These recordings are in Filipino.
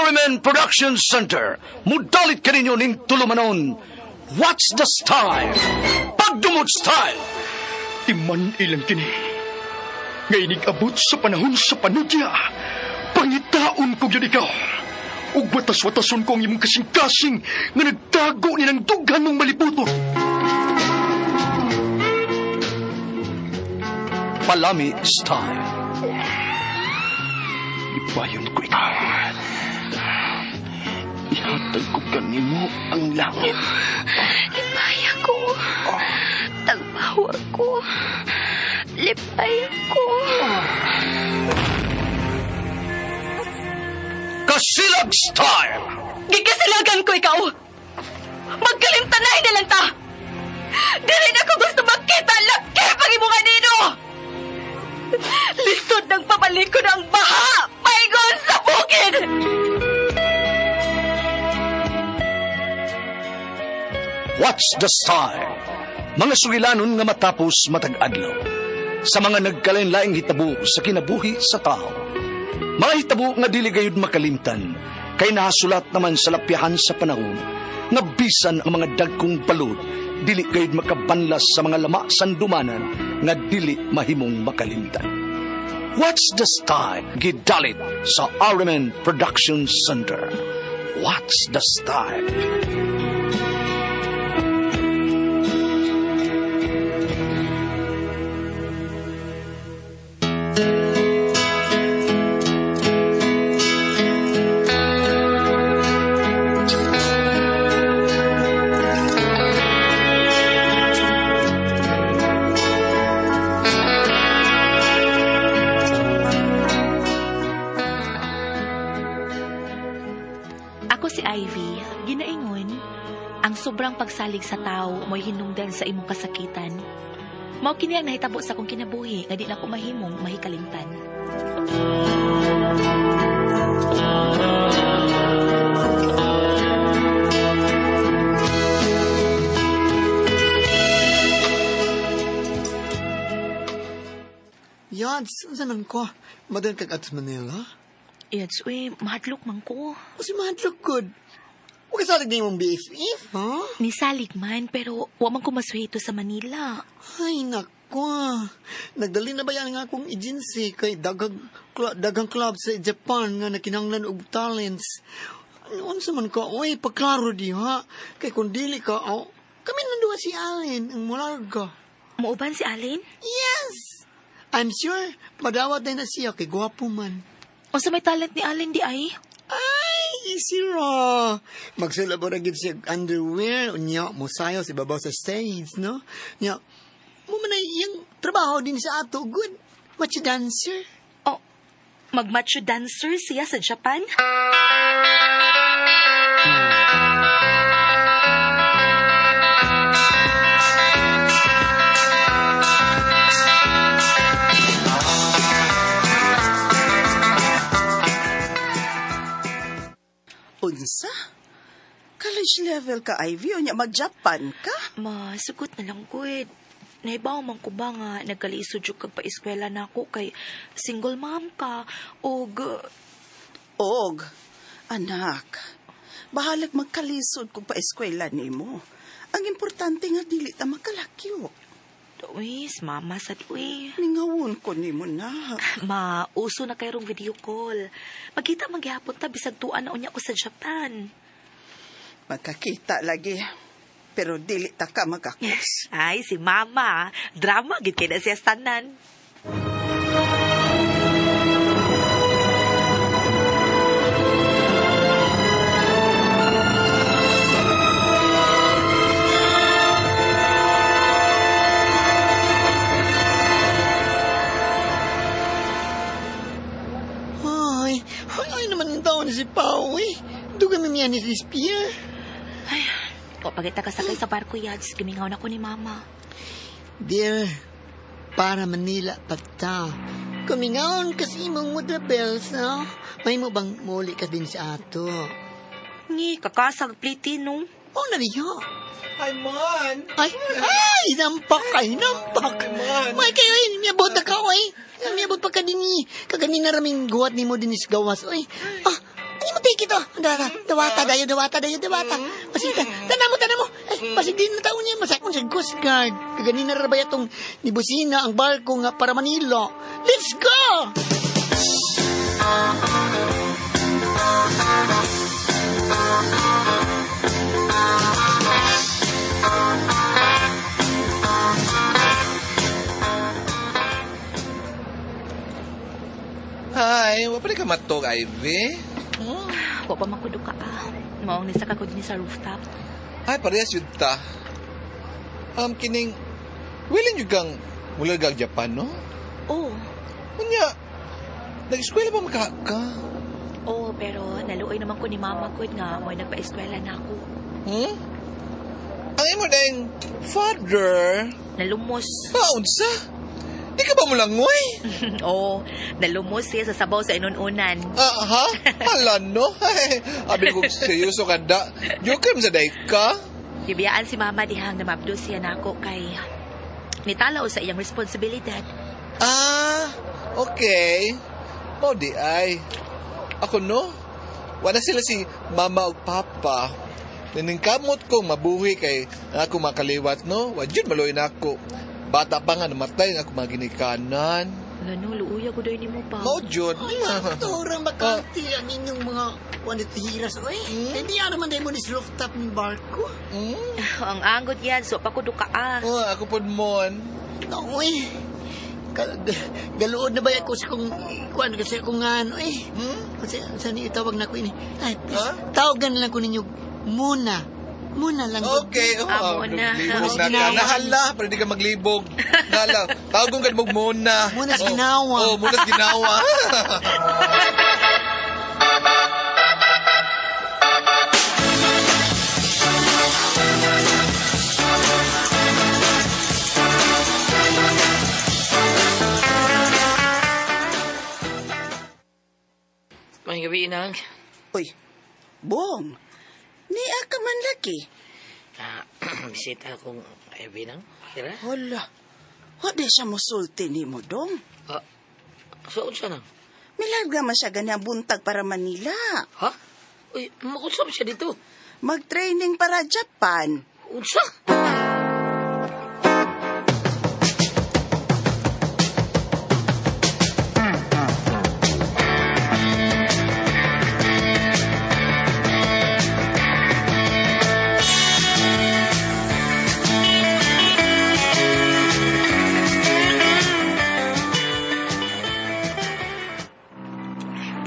Arimen Production Center, mudalit ka ninyo ning tulumanon. What's the style? Pagdumot style! Iman ilang kini. Ngayon abot sa panahon sa panudya. Pangitaon ko yun ikaw. Ug watas-watason ko ang imong kasing-kasing nga nagtago ni ng dughan ng malibuton. Palami style. Ipayon ko ikaw. Ihatag ko kanimo ang langit. Lipaya ko. Tagbawa ko. Lipaya ko. Kasilag style. Gikasilagan ko ikaw. Magkalimtanay na lang ta. Dili na ko gusto makita laki pag imunga nino. Lisod ng papalikod ang baha. Paigon sa bukid. What's the style? Mga sugilanon nga matapos matag-adlaw. Sa mga nagkalain-laing hitabo sa kinabuhi sa tao. Mga hitabo nga dili gayud makalimtan, kay nahasulat naman sa lapyahan sa panahon, nga bisan ang mga dagkong balod, dili gayud makabanlas sa mga lama sandumanan, nga dili mahimong makalimtan. What's the style? Gidalit sa Arimen Production Center. What's the style? Sobrang pagsalig sa tao mo'y hinungdan sa imong kasakitan. Mao kini ang nahitabo sa akong kinabuhi nga di na ko mahimong mahikalimtan. Yads, saan ko? Madan kag at Manila? Yads, mahadlok man ko. Kasi mahadlok good. Huwag kasalig na yung BFF, ha? Nisalig man, pero huwag man ko masuhito sa Manila. Ay, nako. Nagdali na ba yan nga akong agency kay dagang club sa Japan nga nakinanglan og talents. Ano sa man ka? Uy, pagklaro di, ha? Kay kung dili ka, kami nanduwa si Allen, ang mularga. Mauban si Allen? Yes! I'm sure, madawat na siya kay gwapo man. O sa may talent ni Allen di ay? Ay, easy ra. Magsulabot siya underwear. Nya, musayo si babaw sa stage, no? Nya, mo man ay yung trabaho din sa ato. Good. Macho dancer. Oh, mag-macho dancer siya sa Japan? Unsa? College level ka, Ivy, o niya mag-Japan ka? Masugot na lang ko Naibaw man ko ba nga nagkalisod yung kag pa-eskwela na ako kay single mom ka og anak, bahalag magkalisod kung pa-eskwela ni mo. Ang importante nga dili ta makalakyo. Uwis, mama sa Ningawon ko ni mo na. Uso na kayrong video call. Magkita magyapon ta bisag tuan na unya ko sa Japan. Magkakita lagi. Pero dili ta ka magakos. Ay, si mama. Drama, gid kay na siya tanan. Ay naman yung taon si Pao, Dugan na niya ni si Spear. Ay, pagkita ka sakay sa barko, Yads, gimingaw na ko ni mama. Dear, para Manila pata. Kumingaon kasi mong Mudra Bells, no? May mo bang muli ka din sa ato? Ni, kakasag pliti, no? Nariyo. Ay, man! Ay, nampak. Man! May kayo, niyabot na ka, niyabot pa ka din Kaganina raming guwat ni mo din is gawas, Ano mo take ito? dawata dayo. Pasig, tanan mo. Pasig din na taon niya, masakon sa Coast Guard. Kaganin na rabaya tong nibusina ang barko nga para Manila. Let's go! Hi, wa pa ka matog, Ivy? Wa pa makudo ka Maong nisa ka ko din sa rooftop. Ay, parehas yun ta. Kining, willing yung kang mula kang Japan, no? Oh, Kunya, nag-eskwela ba makaka? oh, pero naluoy naman ko ni mama ko nga mo'y nagpa-eskwela na ako. Ang imo na yung father. Nalumos. Unsa? Di ka ba mulangoy? Oo, nalumos siya sa sabaw sa inununan. Ha? Hala, no? Abi ko seryoso ka da. Joker mo sa day ka? Bibiyaan si mama dihang na mabdo siya na ako kay nitalaw sa iyang responsibilidad. Okay. O di ay. Ako no? Wala sila si mama o papa. Niningkamot kong mabuhi kay ako makaliwat, no? Wadyon maloy na ako. Bata pa nga namatay nga ako maginikanan. Ngano, luuya ko doon ni mo pa. Mao jud. Turang bakante ang inyong mga wanitihiras. Hindi naman dahil mo ni rooftop ng barko. Ang anggot yan, so pa ko duka Ako pod mon. Uy, galuod na ba ako sa kung kuan kasi akong ano Kasi saan itawag na ko ini? Ay, please, tawagan na lang ko ninyo Muna lang. Okay, muna. Maglibog na ka. Nahala, para di ka maglibog. Nahala, tawagong ka mong muna. Muna's ginawa. Muna's ginawa. May gabi, Inang. Uy, Bong, niya ka man lagi. Bisita akong Ivy, Nang. Kira? Hala, wala siya musulti ni mo, Dong. Saan siya, Nang? Milarga man siya ganyan buntag para Manila. Ha? Uy, makusap siya dito. Mag-training para Japan. Unsa?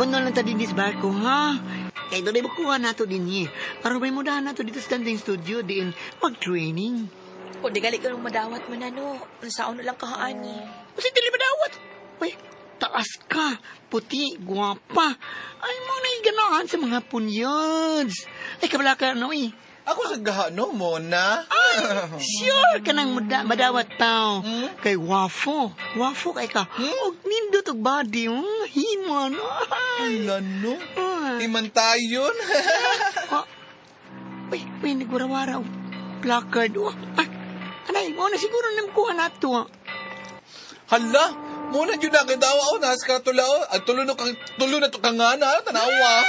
Puno lang ta din dis barko, ha? Kaya doon ay makuha nato din niya. Aron may mudahan nato dito sa Danding Studio din mag-training. Kung di gali ka nung madawat mo na, no. Nasaon na lang kahaani. Kasi dili madawat. Uy, taas ka, puti, guwapa. Ay, mo na iganahan sa mga punyads. Ay, kabala ka, no, Ako sa gahano mo na. Sure ka nang madawat tao. Kay wafo. Wafo kay ka. Og nindot og body. Himon. Hala, no? Himantayon. Uy, nagwarawara og placard. Anay, mo na siguro namukuha na ito. Hala, muna dyan na kadawa o nasa katulao. At tulo na to kangana. Tanawa.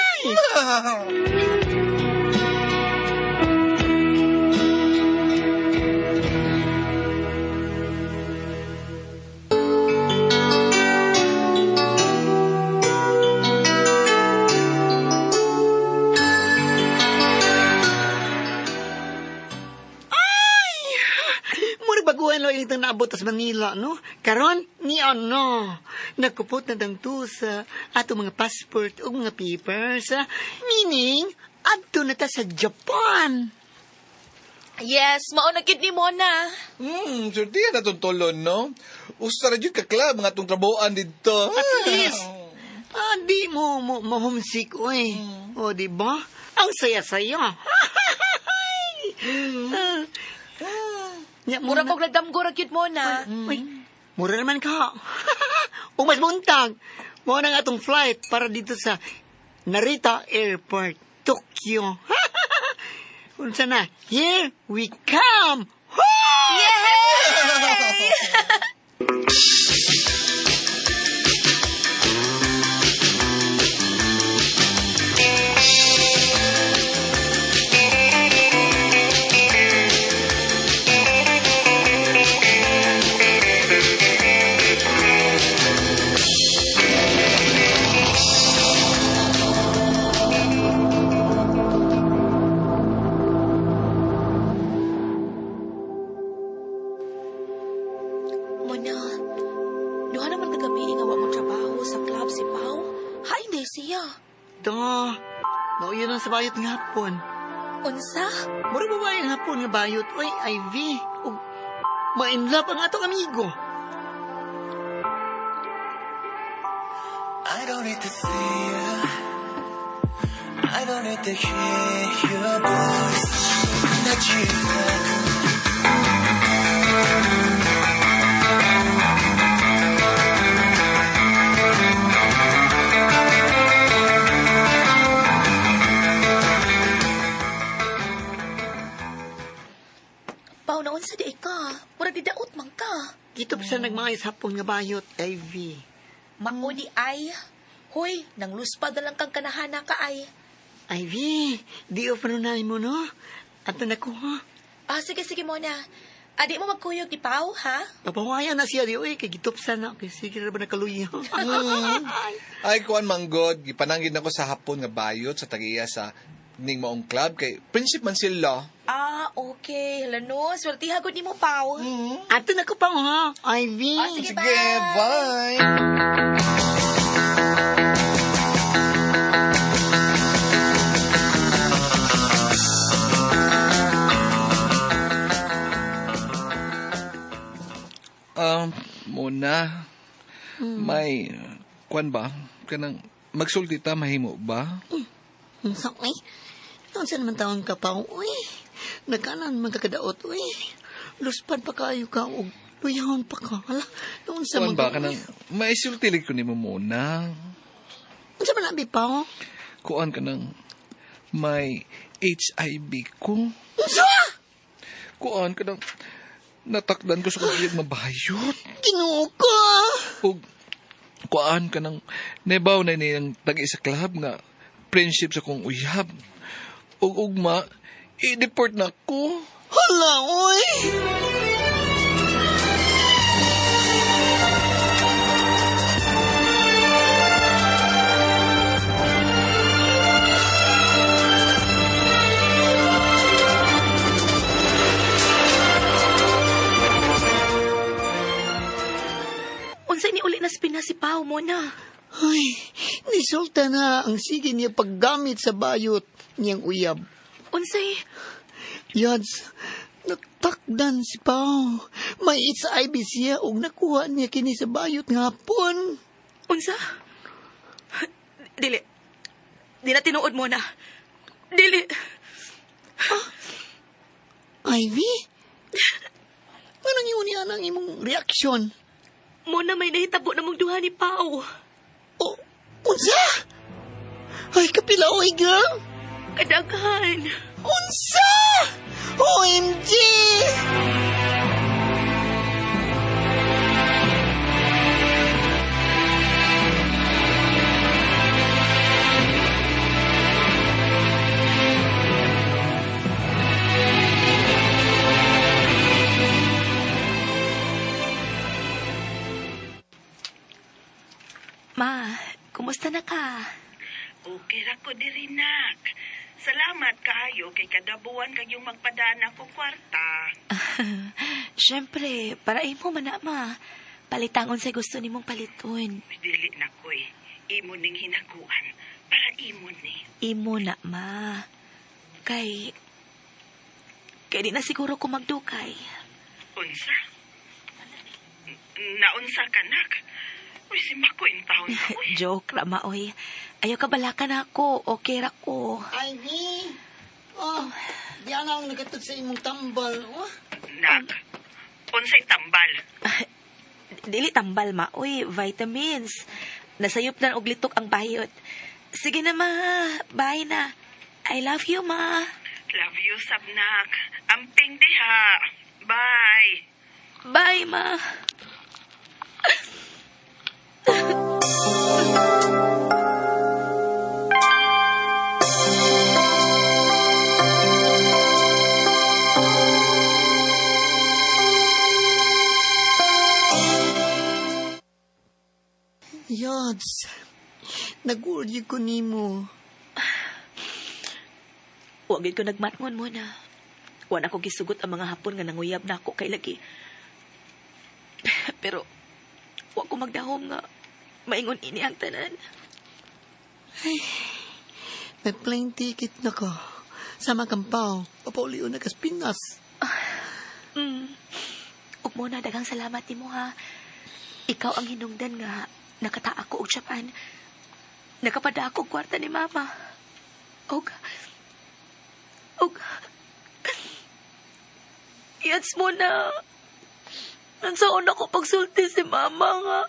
Baguhan lo itong naabot sa Manila, no? Karon ni ano, nakupot na tang tusa ato mga passport o mga papers, meaning, adto na ta sa Japan. Yes, mauna kid ni Mona. So di na itong tulon, no? Usa ra dyan kakla, mga itong trabuan dito. At least, di mo homesick, oy. O, di ba? Ang saya-saya. Mura kong nagdamgura cute Mona. Uy, mura naman ka. O mas buntag, mo na nga itong flight para dito sa Narita Airport, Tokyo. Unsa na? Here we come! Yay! Nauyo lang sa bayot nga hapon. Unsa? Mura babae nga hapon nga bayot. Uy, Ivy. Ug ma-inlove ang atong amigo. I don't need to see you. I don't need to hear your voice. 나 Pao na unsa di ka? Murag didaot man ka. Dito pa sa nagmaayos hapon nga bayot, Ivy. Mao di ay. Hoy, nang luspad na lang kang kanahana ka ay. Ivy, di o panunay mo, no? Ato na ko, ha? Sige mo na. Adi mo magkuyog ni Pao, ha? Papawayan na siya, di oy, kay gitopsa na. Kay sige na ba nakaluya? Ay, kuan manggod, gipananggid ako sa hapon nga bayot sa tagiya sa ning maong club kay Prinsip man sila. Okay. Hala no, swerte hagod ni mo, Pao. Ato na ko pa, ha? Ivy. Sige, Sige, bye! Muna, may, kuan ba? Kanang, magsulti ta, mahimo ba? Sa oy. Noon sa naman taon ka pa, uy. Nagkanan man kakadaot, uy. Luspad pa kayo ka, ug luyahon pa ka. Hala, noon sa Kuan ba? Kanang, maisultilig ko ni mo muna. Ano sa manabi pa, oh? Kuan ka ng, may HIV ko. Unsa? Kuan ka ng, natakdan ko sa kong mabayot. Ginoo ka. Ug, kuan ka ng, nebaw na niyang tagi sa club nga, friendship sa kong uyab. Ug ugma, i-deport na ko. Hala, uy. Unsay ni uli na Pinas si Pao mo na. Ay, nisulta na ang sige niya paggamit sa bayot niyang uyab. Unsay? Yads, natakdan si Pao. May HIV siya ug nakuha niya kini sa bayot nga hapon. Unsa? Dili. Di na tinuod mo na. Dili. Ivy? Anong yun yan ang imong reaksyon? Mo na may nahitabo na mong duha ni Pao. Oh, unsa? Ay, kapilaoy ga? Kadaghan. Unsa? OMG! Ma, kumusta na ka? Okay ra ko diri, nak. Salamat kaayo kay kadabuan kayong magpadana ko kwarta. Siyempre, para imo man na, ma. Palitangon sa gusto nimong paliton. Dili na ko imo ning hinaguan para imo ni. Imo na, ma. Kay di na siguro ko magdukay. Unsa? Naunsa ka, nak? Uy, si Mako in taon na, uy. Joke ra, ma, oy. Ayaw ka balaka na ako. Okay ra ko. Ivy? Oh, di ana ang nagatud sa imong tambal. Oh. Nak, unsay tambal? Dili tambal, ma. Uy, vitamins. Nasayop na og litok ang bayot. Sige na, ma. Bye na. I love you, ma. Love you, sabnak. Amping diha. Bye. Bye, ma. Yads, nag-orgy ko nimo. Huwag ko nagmatngon mo na. Huwag ako gisugot ang mga hapon nga nanguyab na ako kay lagi. Pero, huwag ko magdahom nga maingon ini ang tanan. Ay, May plane ticket na ko. Sama kampaw. Papaulio na kas Pinas. Ug mo na daghang salamat nimo ha. Ikaw ang hinungdan nga nakataa ko og Japan. Nakapada ako og kwarta ni mama. Og Yats mo na. Nansaon ako pagsulti si mama nga.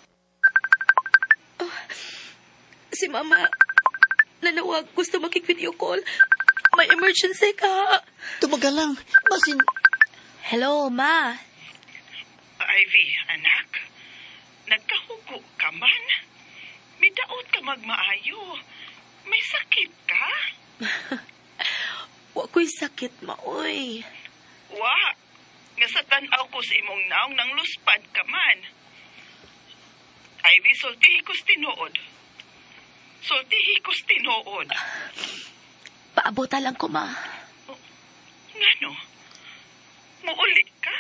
Si mama, nanawag, gusto makik-video call. May emergency ka. Tumagal lang. Masin... Hello, ma. Ivy, anak. Nagkahugo ka man. May daot ka magmaayo. May sakit ka? Wa ko'y sakit, maoy. Wa. Nga sa tanaw ko sa imong naong nang luspad ka man. Ivy, sultihi ko's tinuod. Sultihi ko's tinuod. Paabota lang ko, ma. Ngano? Muuli ka?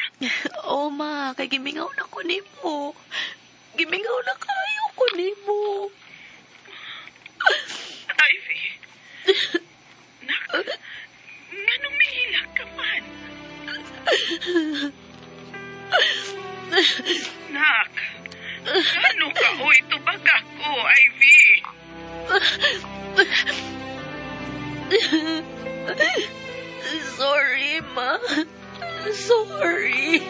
Oo, ma. Kay gimingaw na ko nimo. Gimingaw na kayo ko nimo. Ivy. Nak, nganong mihilak ka man? Nak, ano ka o itubag ako, Ivy? Sorry, ma. Sorry.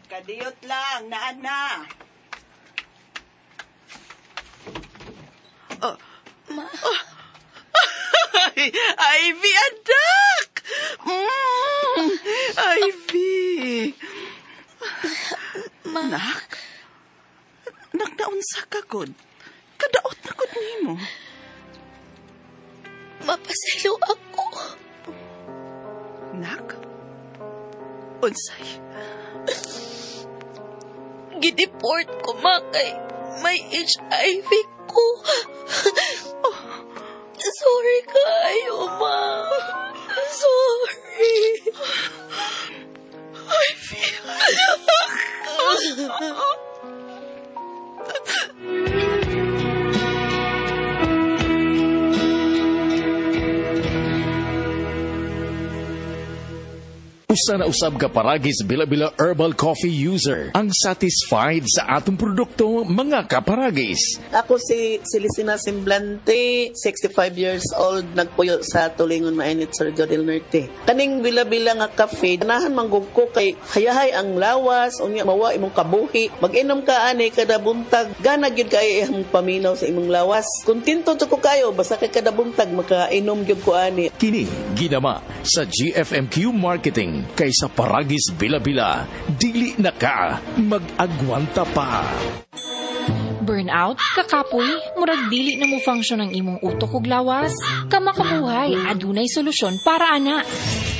Kadiyot lang, naan na. Ivy, anak! Ivy! Nak? Nagnaunsa ka, God. Kadaot na, God, nimo. Mapasalo ako. Nak? Unsay? Gideport ko, ma, kay may HIV ko. Sorry kayo, ma. Sorry. I feel... Usa na usab ka paragis Bila-Bila Herbal Coffee user ang satisfied sa atong produkto, mga kaparagis. Ako si Celestina Semblante, 65 years old, nagpuyo sa Tulingon Mainit, Surigao del Norte. Kaning Bila-Bila nga cafe, ganahan manggug ko kay hayahay ang lawas, unya mawa imong kabuhi. Mag-inom ka ani kada buntag, gana gyud kay imong paminaw sa imong lawas. Kontento to ko kayo basta kay kada buntag makainom gyud ko ani. Kini ginama sa GFMQ Marketing kaysa paragis Bila-Bila, dili na ka mag-agwanta pa. Burnout, kakapoy, murag dili na mo function ang imong utok ug lawas. Kamakabuhay, adunay solusyon para ana.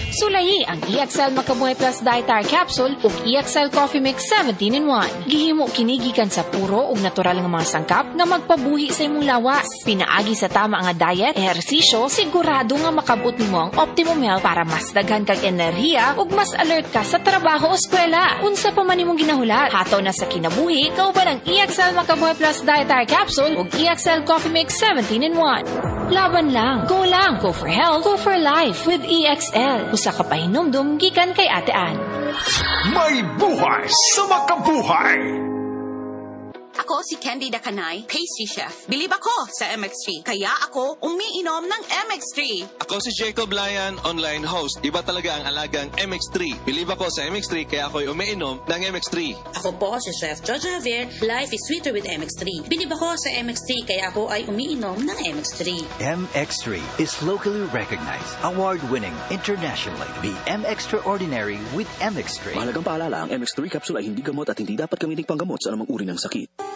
Sulayi ang EXL Makabuhay Plus Dietary Capsule ug EXL Coffee Mix 17-in-1. Gihimo kini gikan sa puro ug natural nga mga sangkap nga magpabuhi sa imong lawas. Pinaagi sa tama nga diet, ehersisyo, sigurado nga makabot nimo ang optimum health para mas daghan kag enerhiya ug mas alert ka sa trabaho o eskwela. Unsa pa man imong ginahulat, hataw na sa kinabuhi, kauban ang EXL Makabuhay Plus Dietary Capsule ug EXL Coffee Mix 17-in-1. Laban lang, go for health, go for life with EXL. Usa ka pahinumdum gikan kay Ate Ann. May buhay sa makabuhay! Ako si Candy Dakanay, pastry chef. Bilib ako sa MX3, kaya ako umiinom ng MX3. Ako si Jacob Layan, online host. Iba talaga ang alagang MX3. Bilib ako sa MX3, kaya ako'y umiinom ng MX3. Ako po si Chef Jojo Javier, life is sweeter with MX3. Bilib ako sa MX3, kaya ako ay umiinom ng MX3. MX3 is locally recognized, award-winning internationally. Be MX-traordinary with MX3. Mahalagang paalala, ang MX3 capsule ay hindi gamot at hindi dapat gamitin panggamot sa anumang uri ng sakit.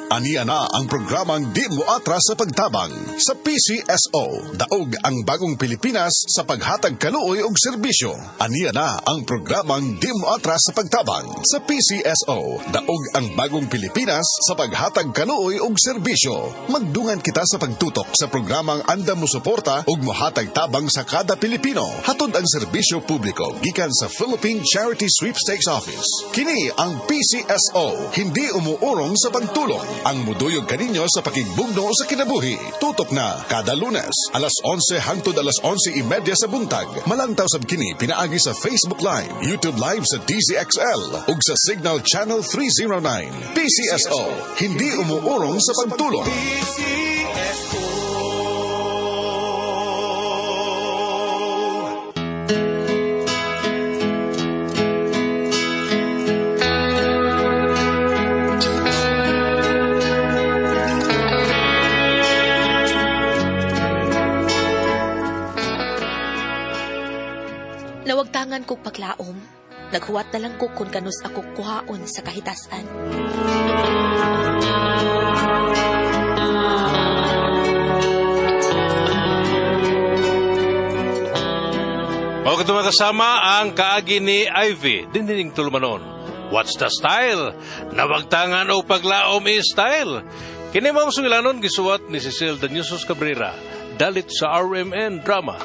Aniya na ang programang Di Mo Atras sa Pagtabang sa PCSO. Daog ang bagong Pilipinas sa paghatag kaluoy og serbisyo. Aniya na ang programang Di Mo Atras sa Pagtabang sa PCSO. Daog ang bagong Pilipinas sa paghatag kaluoy og serbisyo. Magdungan kita sa pagtutok sa programang anda mo suporta ug mohatag tabang sa kada Pilipino. Hatod ang serbisyo publiko gikan sa Philippine Charity Sweepstakes Office. Kini ang PCSO, hindi umuurong sa pagtulong. Ang muduyog kaninyo sa pakigbugno sa kinabuhi. Tutok na kada Lunes, alas 11 hangtod alas 11:30 sa buntag. Malantaw sab kini pinaagi sa Facebook Live, YouTube Live sa DZXL ug sa Signal Channel 309. PCSO, hindi umuurong sa pagtulong. Nawagtangan kong paglaom. Naghuwat na lang ko kung kanus ako kuhaon sa kahitasan. Mga kasama ang kaagi ni Ivy, dindining tulumanon. What's the style? Nawagtangan o paglaom is style. Kini mga sungilanon gisuwat ni Cecil Daniusos Cabrera. Dalit sa RMN Drama.